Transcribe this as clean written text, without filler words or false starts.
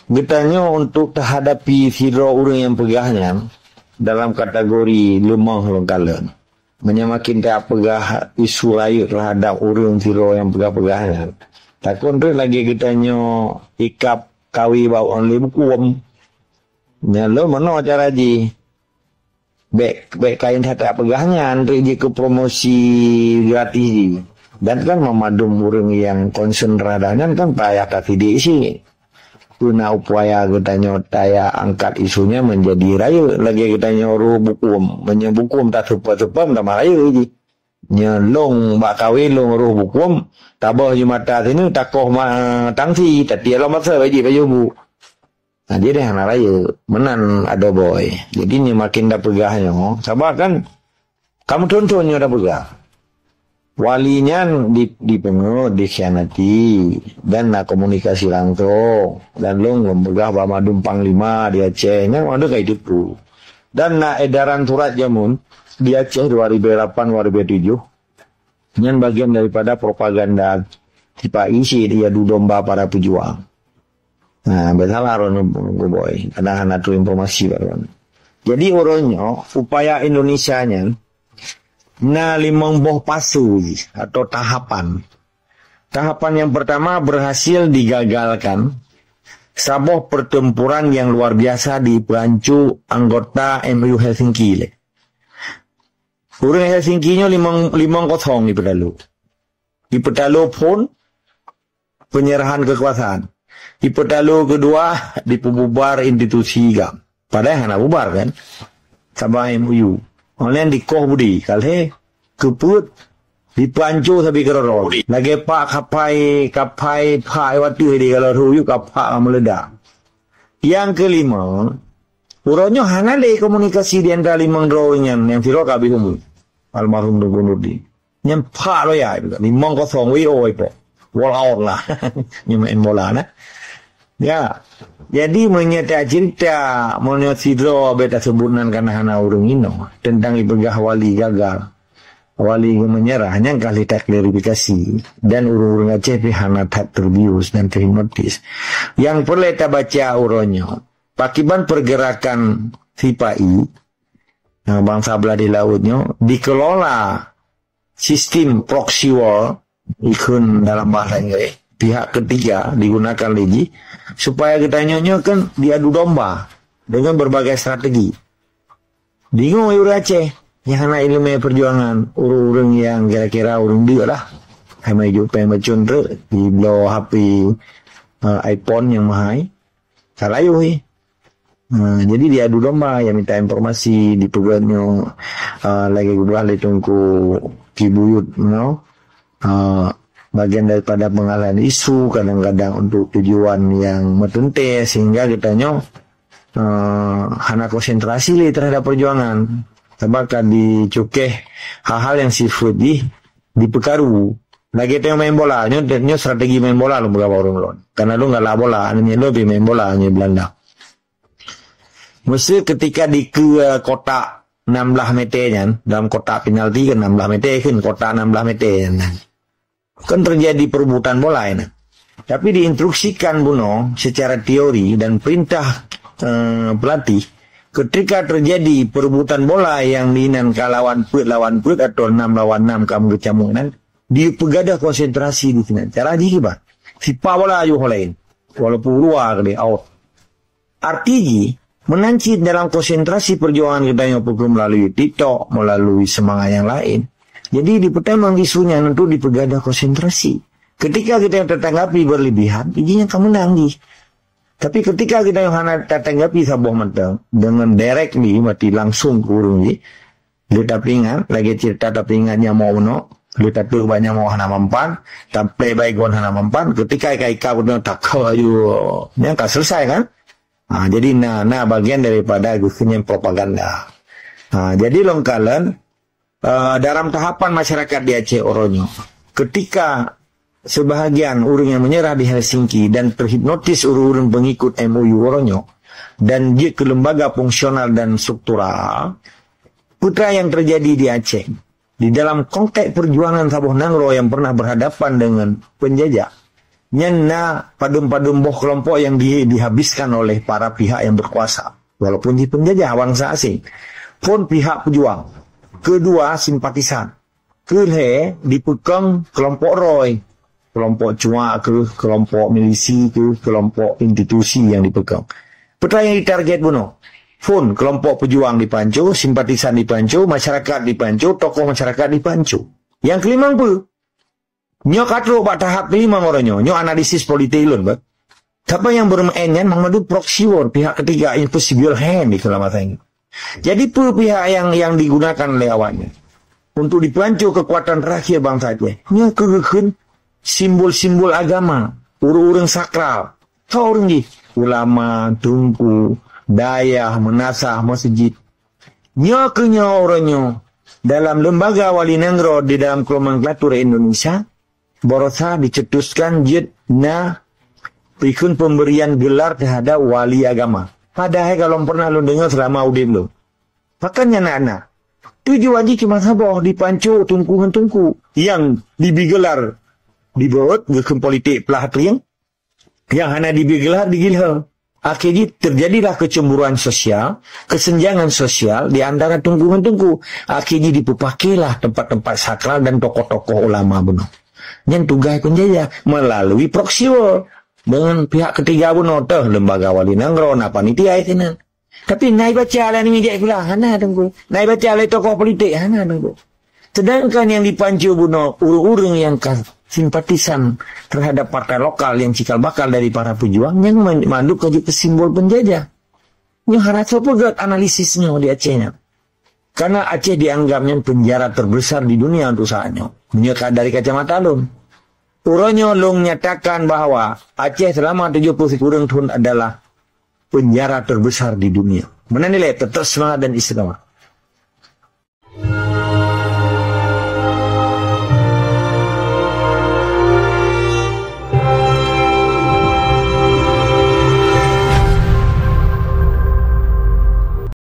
Getanya untuk terhadapi siro orang yang pegahnya dalam kategori lemah longkalan. Menyamakin tak pegah isu layu terhadap orang siro yang pegah-pegahnya. Takut tu lagi getanya ikap kawi bawa oleh bukuam. Lo mana cara ji? Baik kain tak pegahnya untuk je ke promosi gratis. Dan kan memadum orang yang concern terhadapnya kan payah tak tidak isi. Guna upaya getanya daya angkat isunya menjadi raya lagi getanya ruh bukum menyebukum tak sepa-sepa tak raya je nyelong bak kawin long ruh bukum tabah je mata sini takoh tangsi tak tiada masa bagi baju bu. Nah jadi hana raya menan ada boy jadi ni makin dah pegahnya sabar kan kamu contohnya dah pegah walinya dipenuh, dikhianati dan nak komunikasi langsung dan long membegah Bamadum Panglima di Aceh yang ada kayak itu dan nak edaran surat jamun di Aceh 2008-2007 yang bagian daripada propaganda tipe isi dia du domba para pejuang. Nah besalah ron boy kadang-kadang tu informasi baru. Jadi orangnya upaya Indonesianya na 5 buah pasu atau tahapan. Tahapan yang pertama berhasil digagalkan. Sebuah pertempuran yang luar biasa di perancu anggota MU Helsinki. Orang Helsinki-nya 5-0 di Pedalu. Di Pedalu pun penyerahan kekuasaan. Di Pedalu kedua dipububar institusi GAM. Padahal hanya bubar kan. Sabah MU. Orang di koh budi, kalau keput dipancu sampai kerorol. Lagi pak kapai pak waktu dia kalau rujuk kapak meledak. Yang kelima, urangnya hanya le komunikasi di antara 5 drawing yang siro kabih umur. Almarhum Gubernur di. Yang pak lo ya, 5-0 WO itu. Wall out lah, nyemain bola nah. Ya, jadi menyata cerita menurut sidro beta sebutan karena hana urung ino tentang ibegah wali gagal. Wali menyerah hanya kali tak klarifikasi dan urung-urung Aceh hana tak terbius dan terhipnotis. Yang perlu kita baca uronyo pakiban pergerakan FIPAI bangsa belah di lautnya dikelola sistem proxy war ikun dalam bahasa Inggris. Pihak ketiga digunakan lagi supaya kita kan diadu domba dengan berbagai strategi. Bingung urang Aceh yang anak ilmu perjuangan urang yang kira-kira urang dia lah. Kami jumpa yang bercontoh di blow HP iPhone yang mahal. Kalayu jadi diadu domba yang minta informasi di peganyo lagi gubah le tungku kibuyut bagian daripada pengalihan isu kadang-kadang untuk tujuan yang metente sehingga kitanya hana konsentrasi li terhadap perjuangan sebab kan dicukeh hal-hal yang sifat di pekaru lagi itu yang main bola nyo strategi main bola lu berapa orang lon karena lu nggak lah bola ini lebih main bola nya Belanda mesti ketika di ke kotak 16 meternya dalam kotak penalti kan 16 meter kan kotak 16 meter kan terjadi perebutan bola ini. Tapi diinstruksikan Buno secara teori dan perintah pelatih ketika terjadi perebutan bola yang diinan lawan put atau 6 lawan 6 kamu kecamungan dipegadah konsentrasi di sini. Cara jiba. Sipa bola ayu lain. Walaupun luar ke out. Artinya menanci dalam konsentrasi perjuangan kita yang melalui TikTok, melalui semangat yang lain. Jadi di pertama isunya untuk dipegadah konsentrasi. Ketika kita yang tertanggapi berlebihan, izinnya kamu nangis. Tapi ketika kita yang hanya tertanggapi sebuah mentang dengan directly mati langsung kurung ni, kita peringat lagi cerita tapi ingatnya mau no, kita tu banyak mau hana mempan, tapi baik gon hana mempan. Ketika ika udah tak kau ayu, yang tak selesai kan? Jadi nah bagian daripada gusnya propaganda. Jadi longkalan. Dalam tahapan masyarakat di Aceh Oronyo ketika sebahagian orang yang menyerah di Helsinki dan terhipnotis orang-orang pengikut MUU Oronyo dan dia ke lembaga fungsional dan struktural putra yang terjadi di Aceh di dalam konteks perjuangan Sabah Nangro yang pernah berhadapan dengan penjajah nyena padum-padum boh kelompok yang dihabiskan oleh para pihak yang berkuasa. Walaupun di penjajah bangsa asing. Pun pihak pejuang. Kedua, simpatisan. Kelih dipegang kelompok Roy. Kelompok cuak ke, kelompok milisi ke, kelompok institusi yang dipegang. Peta yang ditarget bunuh. Pun kelompok pejuang dipancu, simpatisan dipancu, masyarakat dipancu, tokoh masyarakat dipancu. Yang kelima apa? Nyo katro bak tahap kelima orangnya. Nyo analisis politik ilun, bak. Siapa yang bermain kan Mangmadu proxy war pihak ketiga invisible hand di kelamatan ini. Jadi pihak yang digunakan oleh awaknya untuk dipancu kekuatan terakhir bangsa itu. Nyo kegeun simbol-simbol agama, urang-urang sakral. Kau orang di ulama, tungku, dayah, menasah, masjid. Nyo orangnya dalam lembaga wali negro di dalam nomenklatur Indonesia. Borosa dicetuskan jid na pikun pemberian gelar terhadap wali agama. Padahal kalau pernah lu dengar selama udin lu. Makanya anak-anak. Tujuan dia cuma sabar dipancu tungku yang dibigelar dibaut gekun politik pelahatliang yang hanya dibigelar digilhal. Akhirnya terjadilah kecemburuan sosial, kesenjangan sosial di antara tungku. Akhirnya dipupakailah tempat-tempat sakral dan tokoh-tokoh ulama benar. Yang tugas penjajah melalui proxy war dengan pihak ketiga pun notah lembaga wali negro apa panitia itu nan. Tapi naik baca oleh media pula hana tunggu. Naik baca oleh tokoh politik hana tunggu. Sedangkan yang dipancu bunuh urung-urung yang simpatisan terhadap partai lokal yang cikal bakal dari para pejuang yang manduk ke simbol penjajah. Yang harap pegat analisisnya di Acehnya. Karena Aceh dianggapnya penjara terbesar di dunia untuk saatnya. Menyekat dari kacamata lun. Uronyo long nyatakan bahwa Aceh selama 70 tahun adalah penjara terbesar di dunia. Menilai tetap semangat dan istiqamah.